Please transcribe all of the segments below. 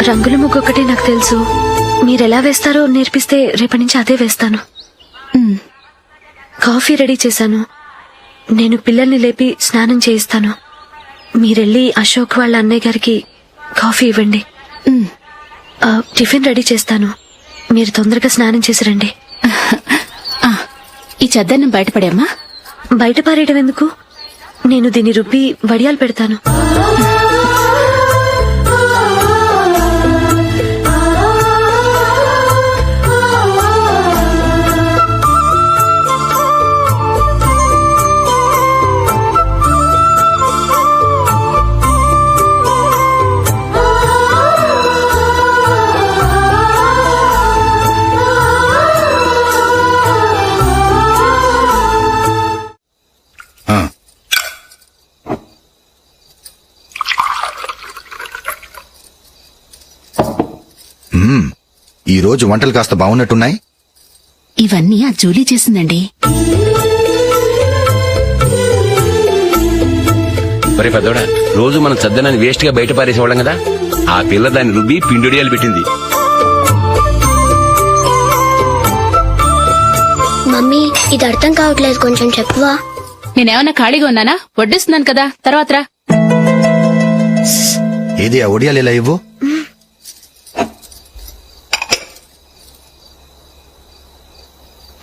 రంగుల ముగ్గు ఒకటే నాకు తెలుసు. మీరెలా వేస్తారో నేర్పిస్తే రేపటి నుంచి అదే వేస్తాను. కాఫీ రెడీ చేశాను. నేను పిల్లల్ని లేపి స్నానం చేయిస్తాను. మీరెళ్ళి అశోక్ వాళ్ళ అన్నయ్య గారికి కాఫీ ఇవ్వండి. టిఫిన్ రెడీ చేస్తాను. మీరు తొందరగా స్నానం చేసి రండి. ఈ చెద్దన్నం బయటపడేమ్మా. బయట పారేయడం ఎందుకు? నేను దీన్ని రుబ్బి వడియాలు పెడతాను. ఈ రోజు వంటలు కాస్త బాగున్నట్టున్నాయి. ఇవన్నీ ఆ జూలీ చేసిందండి. మరి పెద్దోడా, రోజు మనం చద్దనాన్ని వేస్ట్ గా బయట పారేసేవాళ్ళం కదా, ఆ పిల్ల దాన్ని రుబ్బి పిండిడియాలు పెట్టింది. మమ్మీ, ఇది అర్థం కావట్లేదు, కొంచెం చెప్పువా. నేనేమన్నా ఖాళీగా ఉన్నానా? వడ్డిస్తున్నాను కదా, తర్వాత రా. ఏది ఆ ఒడియాలు ఇలా ఇవ్వు.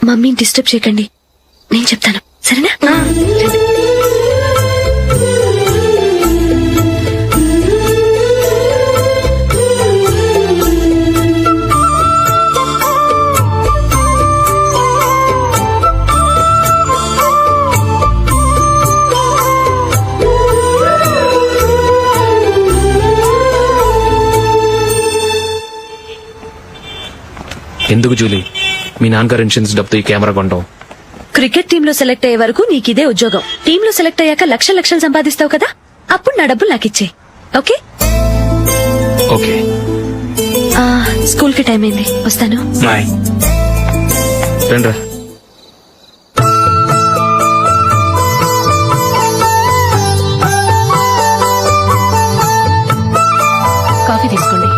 మమ్మీని డిస్టర్బ్ చేయకండి, నేను చెప్తాను, సరేనా? ఎందుకు జూలీ, మీ నాన్నగారు ఇన్సూరెన్స్ డబ్బుతో ఈ కెమెరా కొంటాం? క్రికెట్ టీమ్ లో సెలెక్ట్ అయ్యే వరకు నీకిదే ఉద్యోగం. టీమ్ లో సెలెక్ట్ అయ్యాక లక్షలు లక్షలు సంపాదిస్తావు కదా, అప్పుడు నా డబ్బులు నాకు ఇచ్చే. Okay okay. స్కూల్ కి టైం అయింది, వస్తాను. బాయ్. రండ్రా. కాఫీ తీసుకోండి.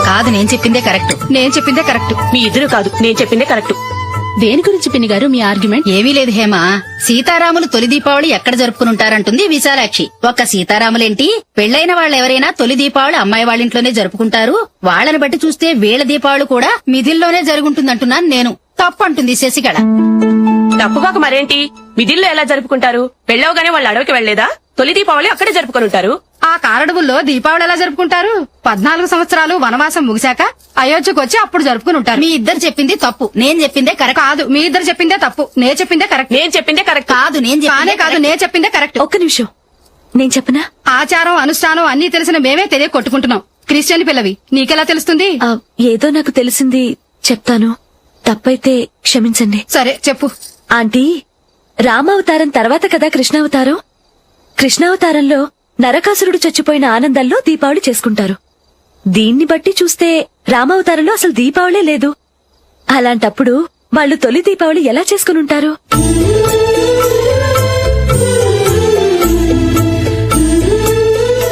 కాదు, నేను చెప్పిందే కరెక్ట్. నేను చెప్పిందే కరెక్ట్. మీ ఇద్దరు కాదు, నేను చెప్పిందే కరెక్ట్. దేని గురించి పిన్ని గారు మీ ఆర్గ్యుమెంట్? ఏమీ లేదు హేమ. సీతారాములు తొలి దీపావళి ఎక్కడ జరుపుకుంటారంటుంది విశాలాక్షి. ఒక్క సీతారాములేంటి, పెళ్లైన వాళ్ళెవరైనా తొలి దీపావళి అమ్మాయి వాళ్ళింట్లోనే జరుపుకుంటారు. వాళ్ళని బట్టి చూస్తే వీళ్ళ దీపావళి కూడా మిథిల్లోనే జరుగుంటుందంటున్నాను నేను. తప్పు అంటుంది శశికళ. తప్పుగాక మరేంటి, మిదిల్లో ఎలా జరుపుకుంటారు? పెళ్ళవగానే వాళ్ళు అడవికి వెళ్లేదా? తొలి దీపావళి అక్కడే జరుపుకొని ఉంటారు. ఆ కారడవుల్లో దీపావళి ఎలా జరుపుకుంటారు? 14 సంవత్సరాలు వనవాసం ముగిశాక అయోధ్యకు వచ్చి అప్పుడు జరుపుకుని ఉంటారు. మీ ఇద్దరు చెప్పింది తప్పు, నేను చెప్పిందే కరెక్ట్. కాదు, మీ ఇద్దరు చెప్పిందే తప్పు, నేను చెప్పిందే కరెక్ట్. నేను చెప్పిందే కరెక్ట్. కాదు, నేను చెప్పిందే కరెక్ట్. ఒక్క నిమిషం, నేను చెప్పనా? ఆచారం అనుష్ఠానం అన్ని తెలిసిన మేమే తెలియ కొట్టుకుంటున్నాం. క్రిస్టియన్ పిల్లవి, నీకెలా తెలుస్తుంది? ఏదో నాకు తెలిసింది చెప్తాను, తప్పైతే క్షమించండి. సరే చెప్పు. ఆంటీ, రామావతారం తర్వాత కదా కృష్ణావతారం. కృష్ణావతారంలో నరకాసురుడు చచ్చిపోయిన ఆనందంలో దీపావళి చేసుకుంటారు. దీన్ని బట్టి చూస్తే రామావతారంలో అసలు దీపావళే లేదు. అలాంటప్పుడు వాళ్ళు తొలి దీపావళి ఎలా చేసుకునుంటారు?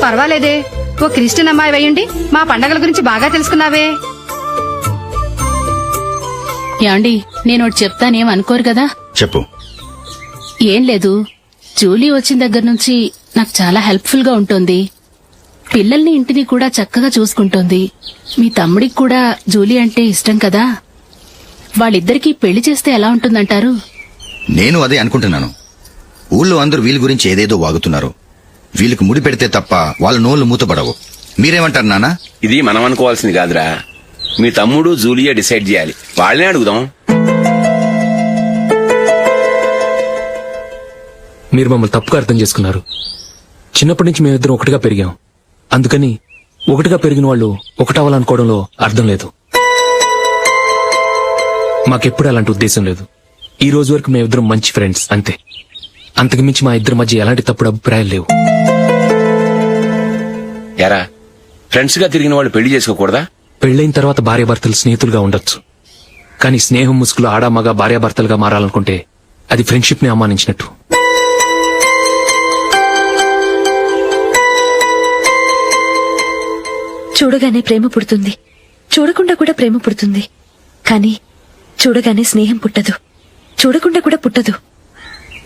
పర్వాలేదే, ఓ క్రిస్టియన్ అమ్మాయి అయ్యుండి మా పండగల గురించి బాగా తెలుసుకున్నావే. యాండి, నేను ఒకటి చెప్తానేం అనుకోరు కదా? చెప్పు. ఏం లేదు, జూలీ వచ్చిన దగ్గర నుంచి నాకు చాలా హెల్ప్ఫుల్ గా ఉంటుంది. పిల్లల్ని ఇంటిని కూడా చక్కగా చూసుకుంటోంది. మీ తమ్ముడికి కూడా జూలీ అంటే ఇష్టం కదా. వాళ్ళిద్దరికీ పెళ్లి చేస్తే ఎలా ఉంటుందంటారు? నేను అదే అనుకుంటున్నాను. ఊళ్ళో అందరూ వీళ్ళ గురించి ఏదేదో వాగుతున్నారు. వీళ్ళకి ముడి పెడితే తప్ప వాళ్ళ నోళ్లు మూతపడవు. మీరేమంటారు నాన్న? ఇది మనం అనుకోవాల్సింది కాదురా, మీ తమ్ముడు జూలియా డిసైడ్ చేయాలి. వాళ్ళనే అడుగుదాం. మీరు మమ్మల్ని తప్పుగా అర్థం చేసుకున్నారు. చిన్నప్పటి నుంచి మేమిద్దరం ఒకటిగా పెరిగాం. అందుకని ఒకటిగా పెరిగిన వాళ్ళు ఒకటవ్వాలనుకోవడంలో అర్థం లేదు. మాకెప్పుడు అలాంటి ఉద్దేశం లేదు. ఈ రోజు వరకు మేమిద్దరం మంచి ఫ్రెండ్స్ అంతే. అంతకు మించి మా ఇద్దరి మధ్య ఎలాంటి తప్పుడు అభిప్రాయాలు లేవు. యారా, ఫ్రెండ్స్ గా తిరిగిన వాళ్ళు పెళ్లి చేసుకోకూడదా? పెళ్లైన తర్వాత భార్యాభర్తలు స్నేహితులుగా ఉండొచ్చు. కానీ స్నేహం ముసుగులో ఆడామగా భార్యాభర్తలుగా మారాలనుకుంటే అది ఫ్రెండ్షిప్ ని అవమానించినట్టు. చూడగానే ప్రేమ పుడుతుంది, చూడకుండా కూడా ప్రేమ పుడుతుంది. కానీ చూడగానే స్నేహం పుట్టదు, చూడకుండా కూడా పుట్టదు.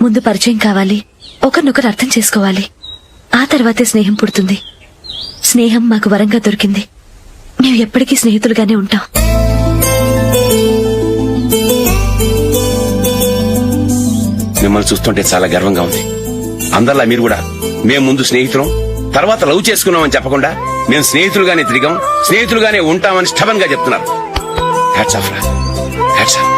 ముందు పరిచయం కావాలి, ఒకరినొకరు అర్థం చేసుకోవాలి, ఆ తర్వాతే స్నేహం పుడుతుంది. స్నేహం మాకు వరంగా దొరికింది. మేము ఎప్పటికీ స్నేహితులుగానే ఉంటాం. మిమ్మల్ని చూస్తుంటే చాలా గర్వంగా ఉంది. అందరిలా మీరు కూడా మేము ముందు స్నేహితులం, తర్వాత లవ్ చేసుకున్నామని చెప్పకుండా మేము స్నేహితులుగానే తిరిగాం, స్నేహితులుగానే ఉంటామని స్టబన్ గా చెప్తున్నారు. హ్యాట్స్ ఆఫ్ రా, హ్యాట్స్ ఆఫ్.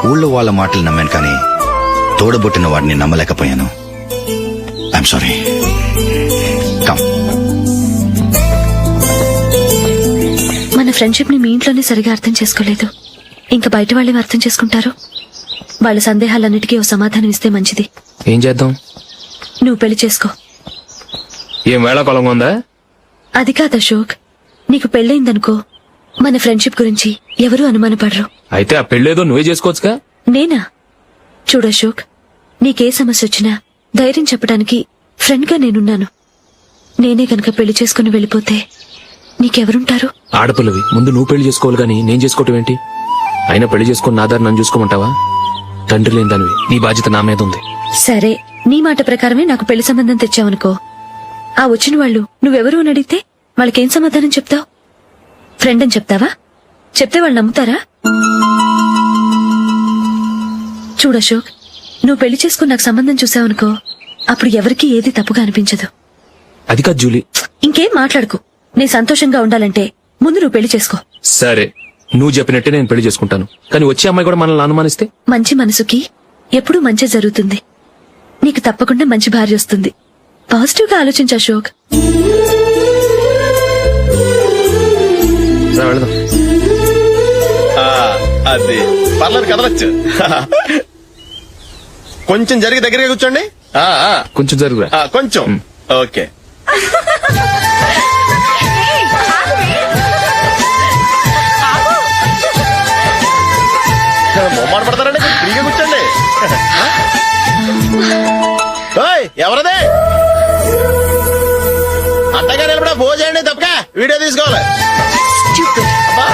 ఊళ్ళో వాళ్ళ మాటలు నమ్మాను కానీ తోడబుట్టిన వాడిని నమ్మలేకపోయాను. I'm sorry. కమ్. మన ఫ్రెండ్షిప్ ని మీ ఇంట్లోనే సరిగా అర్థం చేసుకోలేదు, ఇంకా బయట వాళ్ళేం అర్థం చేసుకుంటారు? వాళ్ళ సందేహాలన్నిటికీ ఓ సమాధానం ఇస్తే మంచిది. ఏం చేద్దాం? నువ్వు పెళ్లి చేసుకో. ఏం వేళాకొలంగా ఉందా? అది కాదు అశోక్, నీకు పెళ్ళయిందనుకో, మన ఫ్రెండ్షిప్ గురించి ఎవరూ అనుమానపడరు. అయితే ఆ పెళ్ళేదో నువ్వే చేసుకోవచ్చుగా. నేనా? చూడు అశోక్, నీకే సమస్య వచ్చినా ధైర్యం చెప్పడానికి ఫ్రెండ్ గా నేనున్నాను. నేనే గనక పెళ్లి చేసుకుని వెళ్ళిపోతే నీకెవరుంటారు? ఆడపిల్లవి, ముందు నువ్వు పెళ్లి చేసుకోవాలి గానీ నేను చేసుకోవటం ఏంటి? అయినా పెళ్లి చేసుకుని నా దారి నన్ను చూసుకోమంటావా? తండ్రి లేని దానివి, నీ బాధ్యత నా మీద ఉంది. సరే, నీ మాట ప్రకారమే నాకు పెళ్లి సంబంధం తెచ్చావనుకో, ఆ వచ్చిన వాళ్ళు నువ్వెవరు అని అడిగితే వాళ్ళకేం సమాధానం చెప్తావు? ఫ్రెండ్ అని చెప్తావా? చెప్తే వాళ్ళు నమ్ముతారా? చూడు అశోక్, నువ్వు పెళ్లి చేసుకుని నాకు సంబంధం చూసావనుకో, అప్పుడు ఎవరికీ ఏది తప్పుగా అనిపించదు. అది కాదు జూలీ. ఇంకేం మాట్లాడుకు. నేను సంతోషంగా ఉండాలంటే ముందు నువ్వు పెళ్లి చేసుకో. సరే, నువ్వు చెప్పినట్టే నేను పెళ్లి చేసుకుంటాను, కానీ వచ్చే అమ్మాయి కూడా మనల్ని అనుమానిస్తే? మంచి మనసుకి ఎప్పుడూ మంచి జరుగుతుంది. నీకు తప్పకుండా మంచి భార్య వస్తుంది. పాజిటివ్ గా ఆలోచించు అశోక్. రా, వెళదాం. అది పర్లేదు, కదలొచ్చు. కొంచెం జరిగి దగ్గరగా కూర్చోండి. కొంచెం జరుగురా. కొంచెం. ఓకే. మొమ్మాట పడతారండి, ఫ్రీగా కూర్చోండి. ఎవరదే అట్టగా నిలబడా భోజనండి, తప్పక వీడియో తీసుకోవాలి. అబ్బా.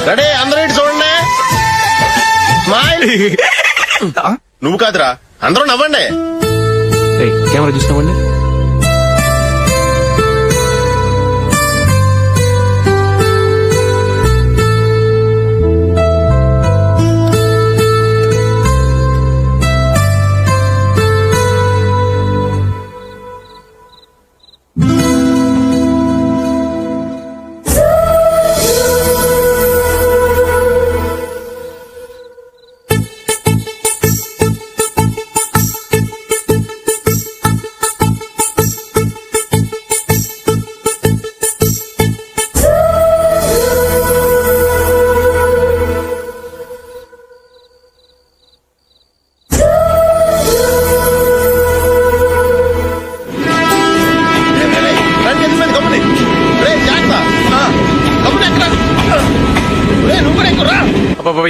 రెడీ, అందరూ ఇటు చూడండి. స్మైల్. నువ్వు కాదురా, అందరూ నవ్వండి. ఏయ్, కెమెరా చూసినావండి.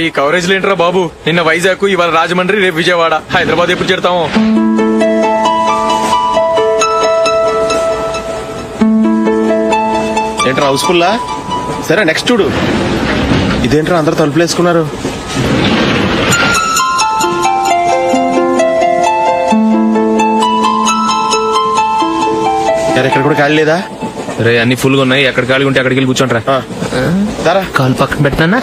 ఈ కవరేజ్ లేంట్రా బాబు. నిన్న వైజాగ్, ఇవాళ రాజమండ్రి, రేపు విజయవాడ, హైదరాబాద్ ఎప్పుడు చేరుతాము? ఏంట్రా హౌస్ఫుల్లా? సరే నెక్స్ట్ చూడు. ఇదేంట్రా అందరు తలుపులు వేసుకున్నారు? ఎక్కడ కూడా ఖాళీ లేదా? రే, అన్ని ఫుల్ గా ఉన్నాయి. ఎక్కడ ఖాళీ ఉంటే అక్కడికి వెళ్ళి కూర్చోండిరా. కాలు పక్కన పెట్టినా.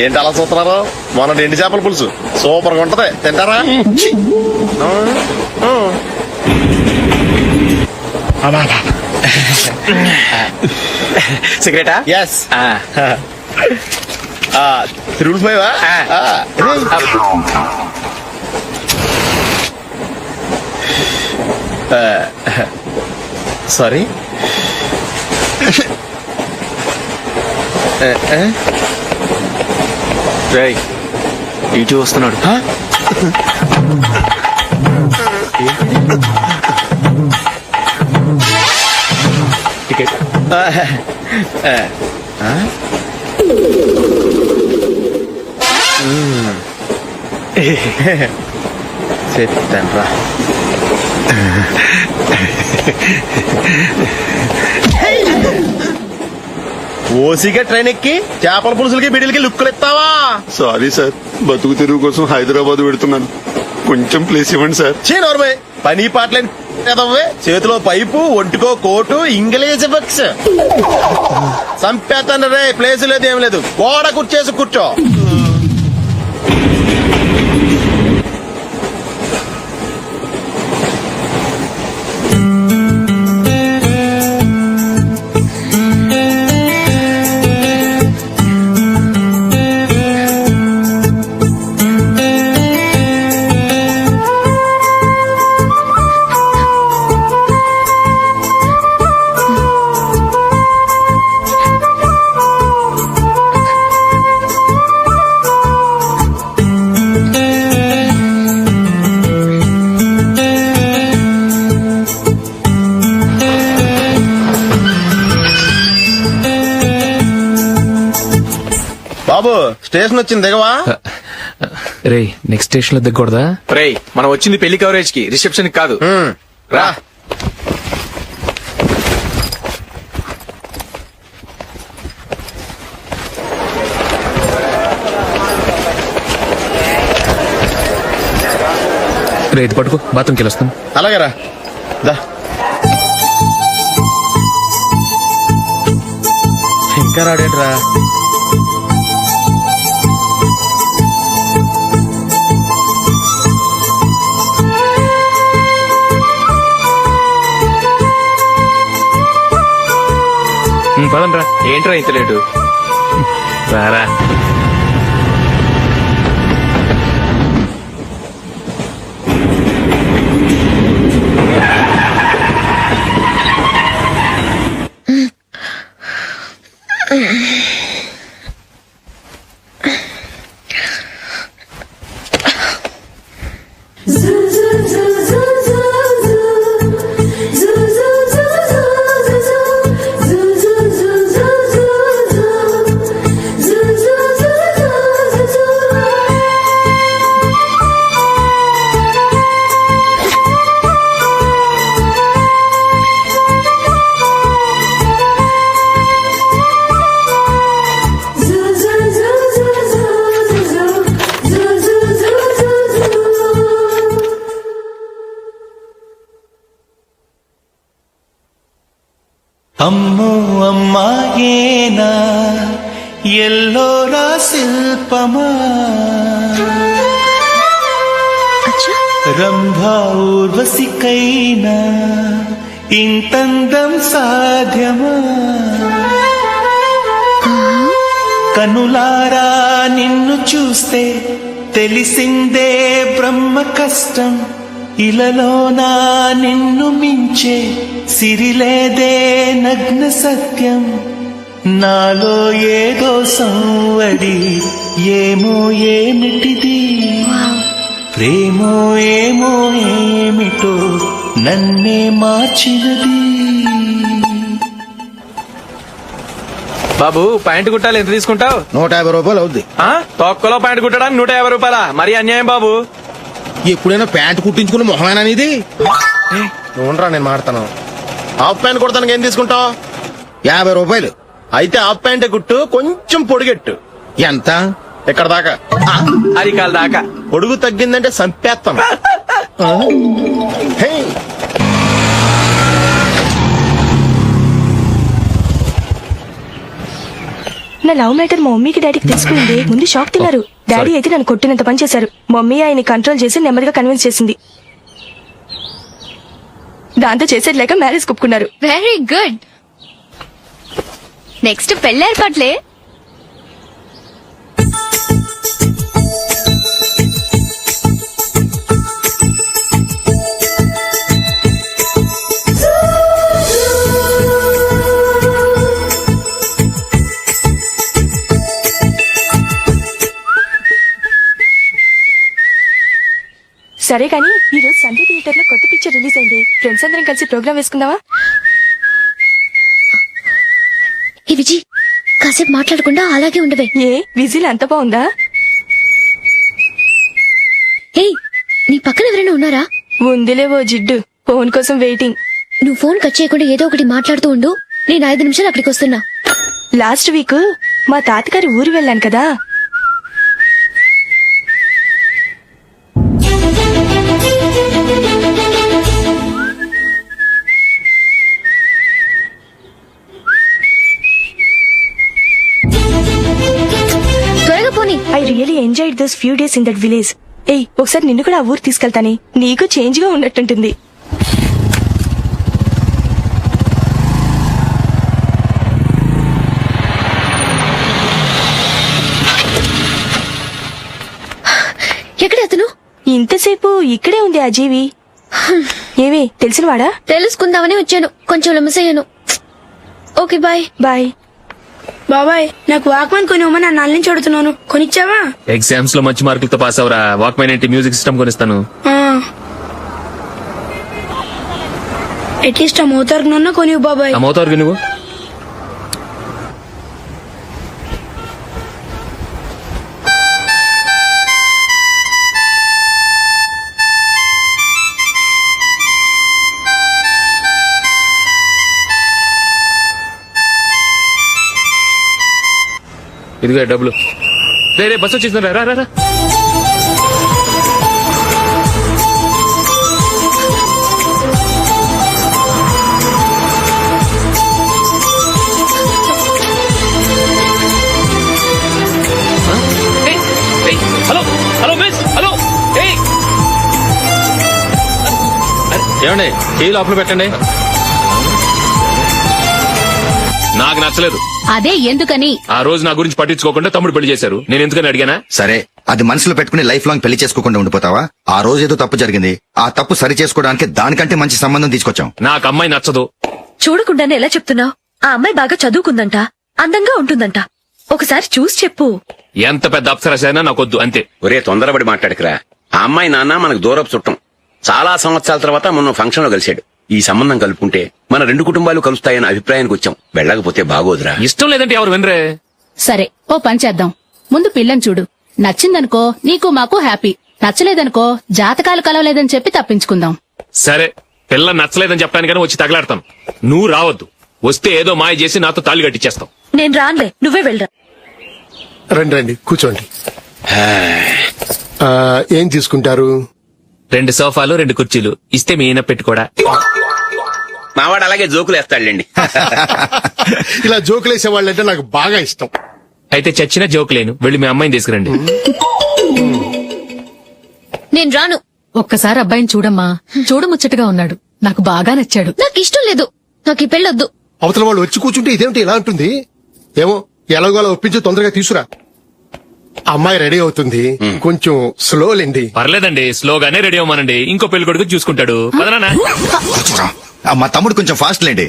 ఏంటి అలా చూస్తున్నారు? మొన్న ఎండి చేపల పులుసు సూపర్ గా ఉంటది, తింటారా? సిగరెటా? ఎస్. 355. సారీ. రేయ్ ఇటు వస్తున్నాడు. టికెట్. చెప్తాన్రా. ఓసిగా ట్రైన్ ఎక్కి చేపల పులుసులకి బిడిలకి లుక్కులు ఇస్తావా? సారీ సార్, బతుకు తెరువు కోసం హైదరాబాద్ పెడుతున్నాను, కొంచెం ప్లేస్ ఇవ్వండి సార్. నోర్మే పని పాటలేని కదవ్వే. చేతిలో పైపు, ఒంటికో కోటు, ఇంగ్లీష్ బుక్స్. సంపేతాను రే. ప్లేస్ లేదు ఏం లేదు, గోడ కూర్చేసి కూర్చో. బాబు స్టేషన్ వచ్చింది, దిగవా? రే నెక్స్ట్ స్టేషన్ లో దిగకూడదా? రేయ్ మనం వచ్చింది పెళ్లి కవరేజ్ కి, రిసెప్షన్ కాదు. రా. రే ఇది పట్టుకో, బాత్రూమ్కి వెళ్ళొస్తాను. అలాగే రా. దా. ఇంకా రాడేంట్రా? పదండ్రా. ఏంట్రా ఇంత లేటు? రారా. అమ్మో అమ్మాయేనా ఎల్లోరా శిల్పమా, రంభా ఊర్వశికైనా ఇంతందం సాధ్యమా, కనులారా నిన్ను చూస్తే తెలిసిందే బ్రహ్మ కష్టం, ఇలలోనా నిన్ను మించే సిరిలేదే నగ్న సత్యం, నాలో ఏదో సంవడి ఏమో ఏమిటిది, ప్రేమో ఏమో ఏమిటో నన్నే మార్చినది. బాబు ప్యాంటు కుట్టాలి, ఎంత తీసుకుంటావు? 150 రూపాయలు అవుద్ది. తొక్కలో ప్యాంటు కుట్టడానికి 150 రూపాయల? మరి అన్యాయం బాబు. ఎప్పుడైనా ప్యాంట్ కుట్టించుకున్న మొహమేనా ఇది? నువ్వురా, నేను మాడతాను. హాఫ్ ప్యాంట్ కుడతానికి ఏం తీసుకుంటావు? 50 రూపాయలు. అయితే హాఫ్ ప్యాంటే కుట్టు, కొంచెం పొడిగెట్టు. ఎంత? ఇక్కడ దాకా, అరికాల దాకా. పొడుగు తగ్గిందంటే సంపేస్తాను. హే. నా లవ్ మ్యాటర్ మా మమ్మీకి డాడీకి తెలుసుకుంది. ముందు షాక్ తిన్నారు. డాడీ అయితే నన్ను కొట్టినంత పని చేశారు. మమ్మీ ఆయన్ని కంట్రోల్ చేసి నెమ్మదిగా కన్విన్స్ చేసింది. దాంతో చేసేది లేక మ్యారేజ్ ఒప్పుకున్నారు. Very good. నెక్స్ట్ పెళ్లి ఏర్పాట్లే. సరే కానీ ఈ రోజు సండే థియేటర్ లో కొత్త పిక్చర్ రిలీజ్ అయింది. ఫ్రెండ్స్ అందరం కలిసి ప్రోగ్రామ్ వేసుకుందామా? ఈ విజి కాసేపు మాట్లాడకుండా అలాగే ఉండవే. ఏ విజిల్ అంత బాగుందా? ఏయ్, నీ పక్కన ఎవరైనా ఉన్నారా? ఉందిలే ఓ జిడ్డు, ఫోన్ కోసం వెయిటింగ్. నువ్వు ఫోన్ కట్ చేయకుండా ఏదో ఒకటి మాట్లాడుతూ ఉండు. నేను 5 నిమిషాలు అక్కడికి వస్తున్నా. లాస్ట్ వీక్ మా తాతగారి ఊరు వెళ్ళాను కదా. త్వరగా పోనీ. I really enjoyed those few days in that village. ఏయ్, ఒకసారి నిన్ను కూడా ఆ ఊరు తీసుకెళ్తానే, నీకు చేంజ్ గా ఉన్నట్టుంటుంది. ఎక్కడ అతను? ఇంతసేపు ఇక్కడే ఉంది ఆ జీవి. ఏవే తెలిసినవాడా? తెలుసుకుందామని వచ్చాను, కొంచెం లెమసయ్యాను. Okay bye. బాయ్. బాబాయ్, నాకు వాక్మన్ కొనివ్వమని నా నాన్న నుంచి అడుగుతున్నాను. కొనిచ్చావా? ఎగ్జామ్స్ లో మంచి మార్కులతో పాస్ అవరా, వాక్మెన్ ఏంటి మ్యూజిక్ సిస్టమ్ కొనిస్తాను. అట్లీస్ట్ ఆ మోతారు నన్న కొనివ్వు బాబాయ్. ఆ మోతారు నువ్వు ఇదిగో డబ్బులు. రే బస్ వచ్చేసింది, రా రా రా. Hello hello miss, hello. ఏమండి, టీ లోపల పెట్టండి. నాకు నచ్చలేదు. అదే ఎందుకని? ఆ రోజు నా గురించి పట్టించుకోకుండా తమ్ముడు పెళ్లి చేశారు. నేను ఎందుకని అడిగానా? సరే, అది మనసులో పెట్టుకుని లైఫ్ లాంగ్ పెళ్లి చేసుకోకుండా ఉండిపోతావా? ఆ రోజు ఏదో తప్పు జరిగింది, ఆ తప్పు సరి చేసుకోవడానికి దానికంటే మంచి సంబంధం తీసుకొచ్చాం. నాకు అమ్మాయి నచ్చదు. చూడకుండానే ఎలా చెప్తున్నావు? ఆ అమ్మాయి బాగా చదువుకుందంట, అందంగా ఉంటుందంట. ఒకసారి చూసి చెప్పు. ఎంత పెద్ద అప్సరసైనా నాకొద్దు, అంతే. ఒరే తొందరపడి మాట్లాడకురా. ఆ అమ్మాయి నాన్న మనకు దూరపు చుట్టం. చాలా సంవత్సరాల తర్వాత మొన్న ఫంక్షన్ లో కలిశాడు. ఈ సంబంధం కలుపుకుంటే మన 2 కుటుంబాలు కలుస్తాయన్న అభిప్రాయానికి వచ్చాం. వెళ్ళకపోతే బాగోదురా. ఇష్టం లేదంటే ఎవరు వినరే. సరే, ఓ పని చేద్దాం. ముందు పిల్లని చూడు. నచ్చిందనుకో నీకు మాకు హ్యాపీ, నచ్చలేదనుకో జాతకాలు కలవలేదని చెప్పి తప్పించుకుందాం. సరే, పిల్ల నచ్చలేదని చెప్పడానికైనా వచ్చి తగలాడతాను. నువ్వు రావద్దు. వస్తే ఏదో మాయ చేసి నాతో తాళి కట్టించేస్తాం. నేను రానులే, నువ్వే వెళ్ళరా. రండి రండి, కూర్చోండి. ఏం తీసుకుంటారు? 2 సోఫాలు 2 కుర్చీలు ఇస్తే మీ ఈయన పెట్టుకోడా. మావాడు అలాగే జోకులు వేస్తాడులేండి. ఇలా జోకులేసే వాళ్ళంటే నాకు బాగా ఇష్టం. అయితే చచ్చిన జోకు లేను, వెళ్ళి మీ అమ్మాయిని తీసుకురండి. నేను రాను. ఒక్కసారి అబ్బాయిని చూడమ్మా, చూడముచ్చటగా ఉన్నాడు. నాకు బాగా నచ్చాడు. నాకు ఇష్టం లేదు, నాకు ఈ పెళ్ళొద్దు. అవతల వాళ్ళు వచ్చి కూర్చుంటే ఇదేమిటి ఇలా ఉంటుంది? ఏమో ఎలాగోలా ఒప్పించి తొందరగా తీసుకురా. అమ్మాయి రెడీ అవుతుంది, కొంచెం స్లో లేండి. పర్లేదండి, స్లోగానే రెడీ అవ్వమానండి. ఇంకో పెళ్లి కొడుకు చూసుకుంటాడు. పదనా. మా తమ్ముడు కొంచెం ఫాస్ట్ లేండి.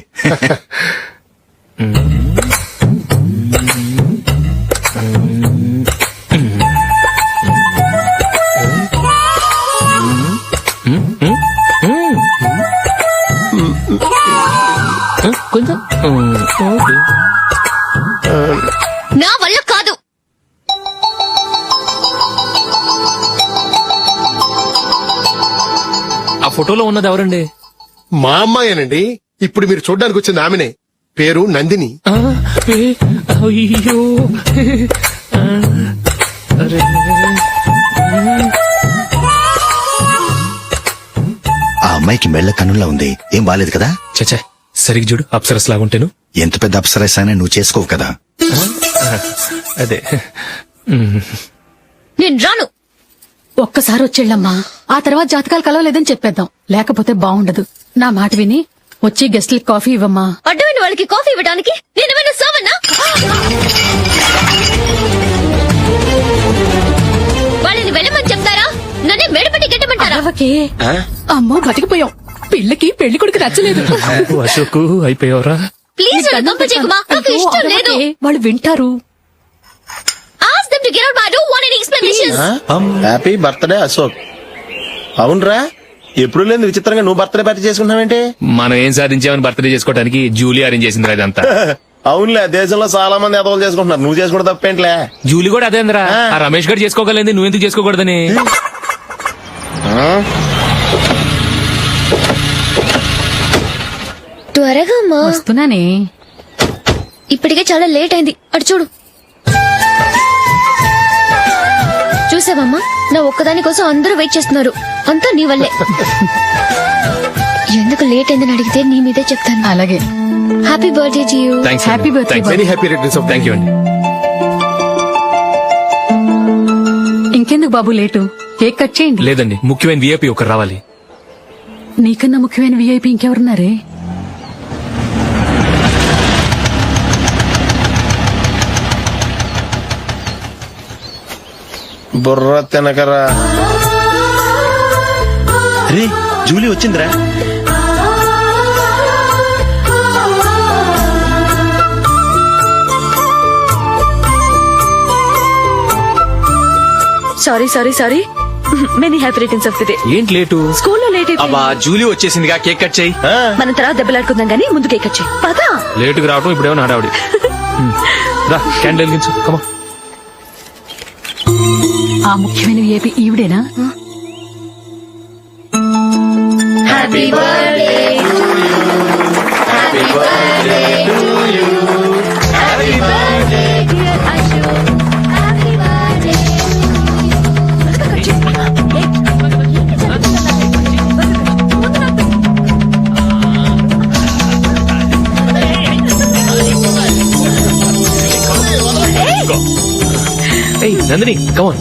కొంచెం నా వల్ల కాదు. ఆ ఫోటోలో ఉన్నది ఎవరండి? మా అమ్మాయేనండి. ఇప్పుడు మీరు చూడడానికి వచ్చింది ఆమెనే. పేరు నందిని. అయ్యో, ఆ అమ్మాయికి మెళ్ళ కన్నులా ఉంది, ఏం బాలేదు కదా? చచ్చా, సరిగ్గా చూడు, అప్సరస్ లాగుంటేను. ఎంత పెద్ద అప్సరస్ అయినా నువ్వు చేసుకోవు కదా. అదే. నేను రాను. ఒక్కసారి వచ్చేళ్ళమ్మా, ఆ తర్వాత జాతకాలు కలవలేదని చెప్పేద్దాం. లేకపోతే బాగుండదు. నా మాట విని వచ్చి గెస్ట్లకి కాఫీ ఇవ్వమ్మా. అడ్డమైన వాళ్ళకి కాఫీ ఇవ్వడానికి నేనేమైనా సోమన్నా? వాళ్ళని వెళ్ళమని చెప్తారా? నన్నే మేడపట్టి గెట్టమంటారా? అమ్మో, బతికిపోయాం. పిల్లకి పెళ్లి కొడుకు నచ్చలేదు. అశోక్ అయిపోయావరా? ప్లీజ్ నాకు ఇష్టం లేదు. వాళ్ళు వింటారు. Ask them to get out, but I don't want any explanations. Happy birthday Ashok. అవునరా, ఎప్పుడు లేదు విచిత్రంగా నువ్వు బర్త్డే పార్టీ చేసుకుంటున్నావేంటి? మనం ఏం సాధించామని బర్త్డే చేసుకోవడానికి జూలీ అరేంజ్ చేసిందిరా ఇదంతా. అవునులే, దేశంలో చాలా మంది ఎదవలు చేసుకుంటున్నారు, నువ్వు చేసుకోవడం తప్పేంట్లే. జూలీ కూడా అదేంద్రా, ఆ రమేష్ గారు చేసుకోగలేదు, నువ్వెందుకు చేసుకోకూడదని. త్వరగా అమ్మా, వస్తున్నానే. ఇప్పటికే చాలా లేట్ అయింది. అటు చూడు. చూసావమ్మా, నా ఒక్కదాని కోసం అందరూ వెయిట్ చేస్తున్నారు. అంతా నీ వల్లే. ఎందుకు లేట్ అయిందని అడిగితే నీ మీదే చెప్తాను. అలాగే. Happy birthday to you. Happy birthday. Very happy returns of thank you అండి. ఇంకెందుకు బాబు లేటు, కేక్ కట్ చేయండి. లేదండి, ముఖ్యమైన విఐపి ఒకరు రావాలి. నీకన్నా ముఖ్యమైన విఐపి ఇంకెవరున్నారే? బుర్ర తినకరా. రే, జూలీ వచ్చిందిరా. Sorry sorry sorry, many happy returns of the day. ఏంటి లేటు? స్కూల్లో లేట్ అయిపోయింది. అబ్బా, జూలీ వచ్చేసిందిగా, కేక్ కట్ చేయి. మనం తర్వాత దెబ్బలాడుకుందాం గానీ ముందు కేక్ వచ్చాయి. పదా లేటుగా రావటం ఇప్పుడేమో హడావుడి. రా, క్యాండిల్ వెలిగించు. కమా. ఆ ముఖ్యమైన విఐపి ఈవిడేనా? Happy birthday to you. Happy birthday to you. Happy birthday dear Ashu. Happy birthday. ఏయ్ Nandini, come on.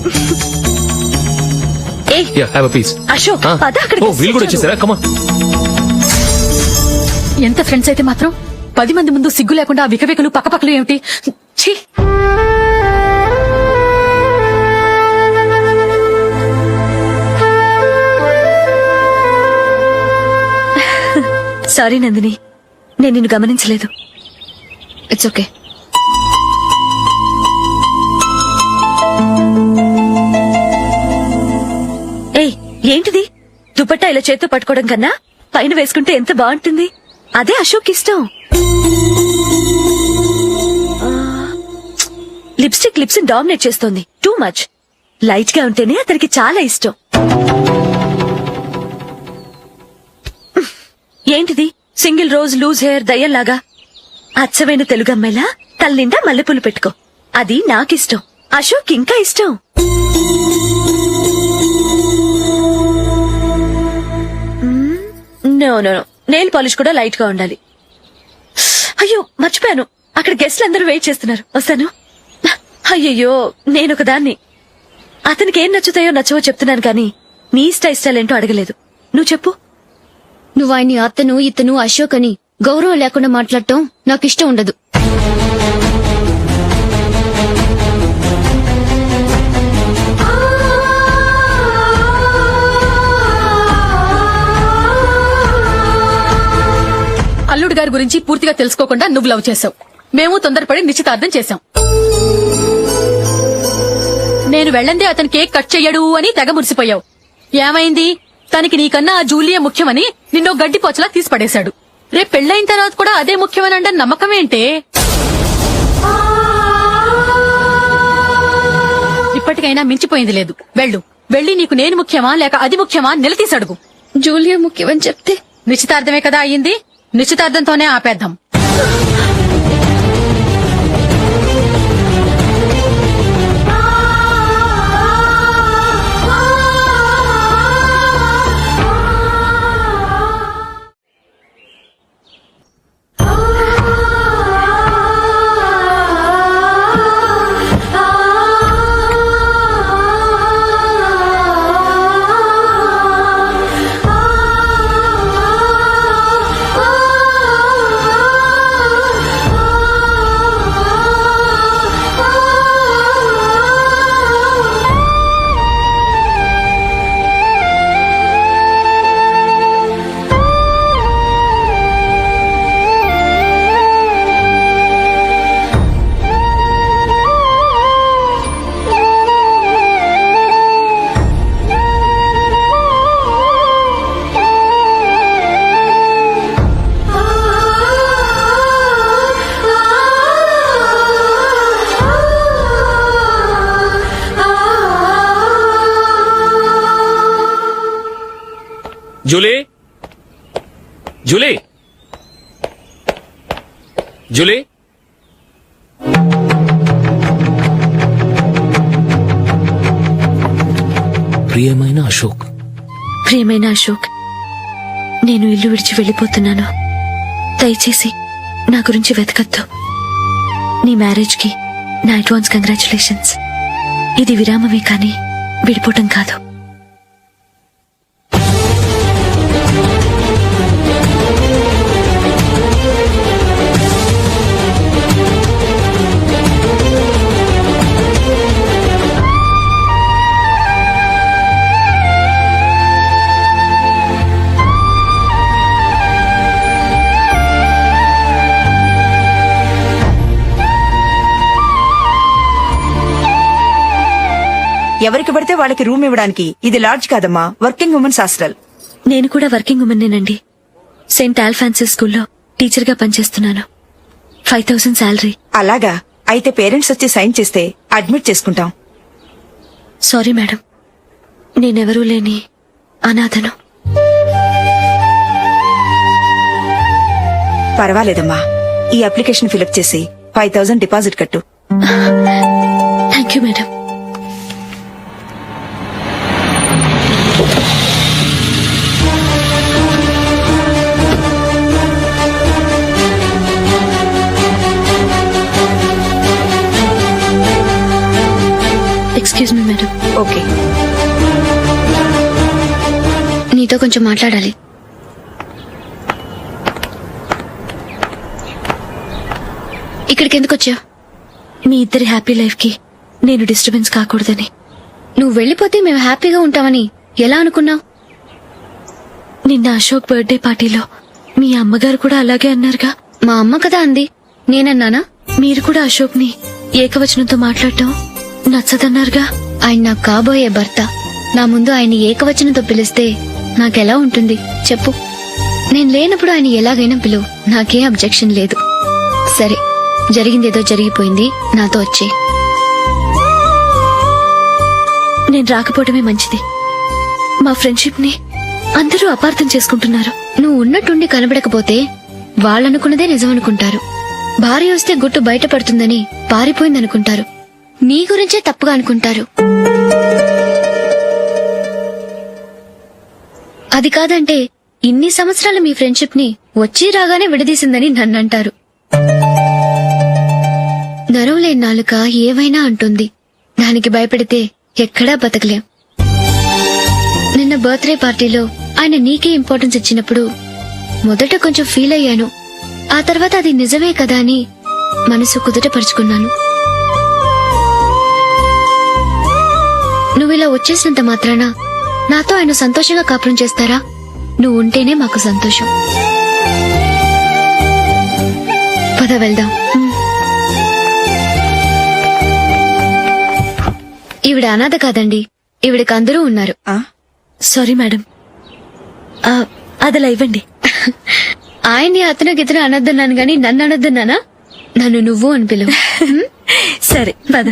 Yeah, have a piece. Ashok, పద అక్కడికి. ఓ, వీళ్ళు కూడా వచ్చేసారా? కమాన్. ఎంత ఫ్రెండ్స్ అయితే మాత్రం 10 మంది ముందు సిగ్గు లేకుండా వికవికలు పక్కపక్కలు ఏమిటి? ఛీ! సారీ నందిని, నేను నిన్ను గమనించలేదు. It's okay. ఏయ్, ఏంటిది? దుపట్టా ఇలా చేత్తో పట్టుకోవడం కన్నా పైన వేసుకుంటే ఎంత బాగుంటుంది. అదే అశోక్ ఇష్టం. లిప్స్టిక్ లిప్స్ డామినేట్ చేస్తోంది. Too much. లైట్ గా ఉంటేనే అతనికి చాలా ఇష్టం. ఏంటిది? సింగిల్ రోజ్ లూజ్ హెయిర్ దయ్యంలాగా. అచ్చమైన తెలుగు అమ్మాయిలా తల్లిండా మల్లెపూలు పెట్టుకో. అది నాకిష్టం. అశోక్ ఇంకా ఇష్టం. No no no, nail polish కూడా లైట్ గా ఉండాలి. అయ్యో మర్చిపోయాను, అక్కడ గెస్ట్లు అందరూ వెయిట్ చేస్తున్నారు. వస్తాను. అయ్యయ్యో, నేనొక దాన్ని. అతనికి ఏం నచ్చుతాయో నచ్చవో చెప్తున్నాను కానీ నీ ఇష్టాలేంటో అడగలేదు. నువ్వు చెప్పు. నువ్వు ఆయన్ని అతను ఇతను అశోక్ అని గౌరవం లేకుండా మాట్లాడటం నాకు ఇష్టం ఉండదు. అల్లుడు గారి గురించి పూర్తిగా తెలుసుకోకుండా నువ్వు లవ్ చేసావు. మేము తొందరపడి నిశ్చితార్థం చేశాం. నేను వెళ్ళందే అతను కేక్ కట్ చెయ్యడు అని తెగ మురిసిపోయావు. ఏమైంది? తనకి నీకన్నా ఆ జూలియా ముఖ్యమని నిన్నో గడ్డిపోచలా తీసి పడేశాడు. రేపు పెళ్లైన తర్వాత కూడా అదే ముఖ్యమని అంటే నమ్మకం ఏంటే? ఇప్పటికైనా మించిపోయింది లేదు. వెళ్ళి నీకు నేను ముఖ్యమా లేక అది ముఖ్యమా నిలదీసి అడుగు. జూలియా ముఖ్యమని చెప్తే నిశ్చితార్థమే కదా అయ్యింది. నిశ్చితార్థంతోనే ఆపేద్దాం. జూలీ జూలీ జూలీ ప్రియమైన అశోక్, ప్రియమైన అశోక్, నేను ఇల్లు విడిచి వెళ్ళిపోతున్నాను. దయచేసి నా గురించి వెతకద్దు. నీ మ్యారేజ్ కి నా అడ్వాన్స్ కంగ్రాచులేషన్స్. ఇది విరామమే కానీ విడిపోవటం కాదు. ఎవరికి పడితే వాళ్ళకి రూమ్ ఇవ్వడానికి ఇది లాడ్జ్ కాదమ్మా, వర్కింగ్ ఉమెన్స్ హాస్టల్. నేను కూడా వర్కింగ్ ఉమెన్నేనండి. సెయింట్ ఆల్ఫాన్సిస్ స్కూల్లో టీచర్ గా పనిచేస్తున్నాను. 5,000 శాలరీ. అలాగా? అయితే పేరెంట్స్ వచ్చి సైన్ చేస్తే అడ్మిట్ చేసుకుంటాం. సారీ మేడం, నేనెవరూ లేని అనాథను. పర్వాలేదమ్మా, ఈ అప్లికేషన్ ఫిలప్ చేసి 5,000 డిపాజిట్ కట్టు. Thank you madam. Excuse me madam. Okay. నీతో కొంచెం మాట్లాడాలి. ఇక్కడికి ఎందుకు వచ్చావు? మీ ఇద్దరి హ్యాపీ లైఫ్ కి నేను డిస్టర్బెన్స్ కాకూడదని. నువ్వు వెళ్ళిపోతే మేము హ్యాపీగా ఉంటామని ఎలా అనుకున్నావు? నిన్న అశోక్ బర్త్డే పార్టీలో మీ అమ్మగారు కూడా అలాగే అన్నారుగా. మా అమ్మ కదా అంది, నేనన్నానా? మీరు కూడా అశోక్ ని ఏకవచనంతో మాట్లాడటం నచ్చదన్నారుగా. ఆయన నాకు కాబోయే భర్త. నా ముందు ఆయన ఏకవచనంతో పిలిస్తే నాకెలా ఉంటుంది చెప్పు? నేను లేనప్పుడు ఆయన ఎలాగైనా పిలువు, నాకే అబ్జెక్షన్ లేదు. సరే, జరిగిందేదో జరిగిపోయింది, నాతో వచ్చే. నేను రాకపోవడమే మంచిది. మా ఫ్రెండ్షిప్ ని అందరూ అపార్థం చేసుకుంటున్నారు. నువ్వు ఉన్నట్టుండి కనబడకపోతే వాళ్ళనుకున్నదే నిజమనుకుంటారు. భార్య వస్తే గుట్టు బయటపడుతుందని పారిపోయిందనుకుంటారు. నీ గురించే తప్పుగా అనుకుంటారు. అది కాదంటే ఇన్ని సంవత్సరాలు మీ ఫ్రెండ్షిప్ ని వచ్చి రాగానే విడదీసిందని నన్నంటారు. నరవలేని నాలుక ఏవైనా అంటుంది. దానికి భయపడితే ఎక్కడా బతకలేం. నిన్న బర్త్డే పార్టీలో ఆయన నీకే ఇంపార్టెన్స్ ఇచ్చినప్పుడు మొదట కొంచెం ఫీల్ అయ్యాను. ఆ తర్వాత అది నిజమే కదా అని మనసు కుదుటపరుచుకున్నాను. నువ్విలా వచ్చేసినంత మాత్రాన నాతో ఆయన సంతోషంగా కాపురం చేస్తారా? నువ్వు ఉంటేనే మాకు సంతోషం. పద వెళ్దాం. ఈవిడ అనాథ కాదండి, ఈవిడకి అందరూ ఉన్నారు. సారీ మేడం, అదలా ఇవ్వండి. ఆయన్ని అతను గితను అనొద్దన్నాను గాని నన్ను అనొద్దన్నానా? నన్ను నువ్వు అని పిలువు. సరే పద.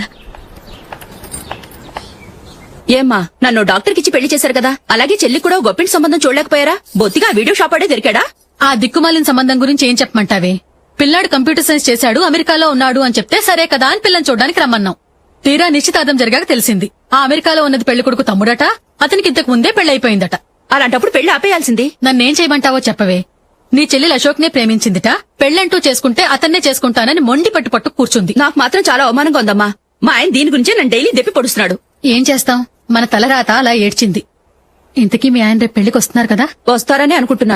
ఏమ్మా, నన్ను డాక్టర్కిచ్చి పెళ్లి చేశారు కదా, అలాగే చెల్లి కూడా గొప్పింటి సంబంధం చూడలేకపోయారా? బొత్తిగా వీడియో షాప్ ఆడే దొరికాడా? ఆ దిక్కుమాలిన సంబంధం గురించి ఏం చెప్పమంటావే? పిల్లాడు కంప్యూటర్ సైన్స్ చేశాడు, అమెరికాలో ఉన్నాడు అని చెప్తే సరే కదా అని పిల్లని చూడడానికి రమ్మన్నాం. తీరా నిశ్చితార్థం జరిగాక తెలిసింది ఆ అమెరికాలో ఉన్నది పెళ్లి కొడుకు తమ్ముడట, అతనికి ఇంతకు ముందే పెళ్లయిపోయిందట. అలాంటప్పుడు పెళ్లి ఆపేయాల్సింది. నన్నేం చేయమంటావో చెప్పవే? నీ చెల్లెలు అశోక్ నే ప్రేమించిందిట, పెళ్లంటూ చేసుకుంటే అతన్నే చేసుకుంటానని మొండి పట్టు కూర్చుంది. నాకు మాత్రం చాలా అవమానంగా ఉందమ్మా. మా ఆయన దీని గురించే నన్ను డైలీ దెప్పి పొడుస్తున్నాడు. ఏం చేస్తాం, మన తలరాత అలా ఏడ్చింది. ఇంతకీ మీ ఆయన రేపు పెళ్లికి వస్తున్నారు కదా? వస్తారని అనుకుంటున్నాను.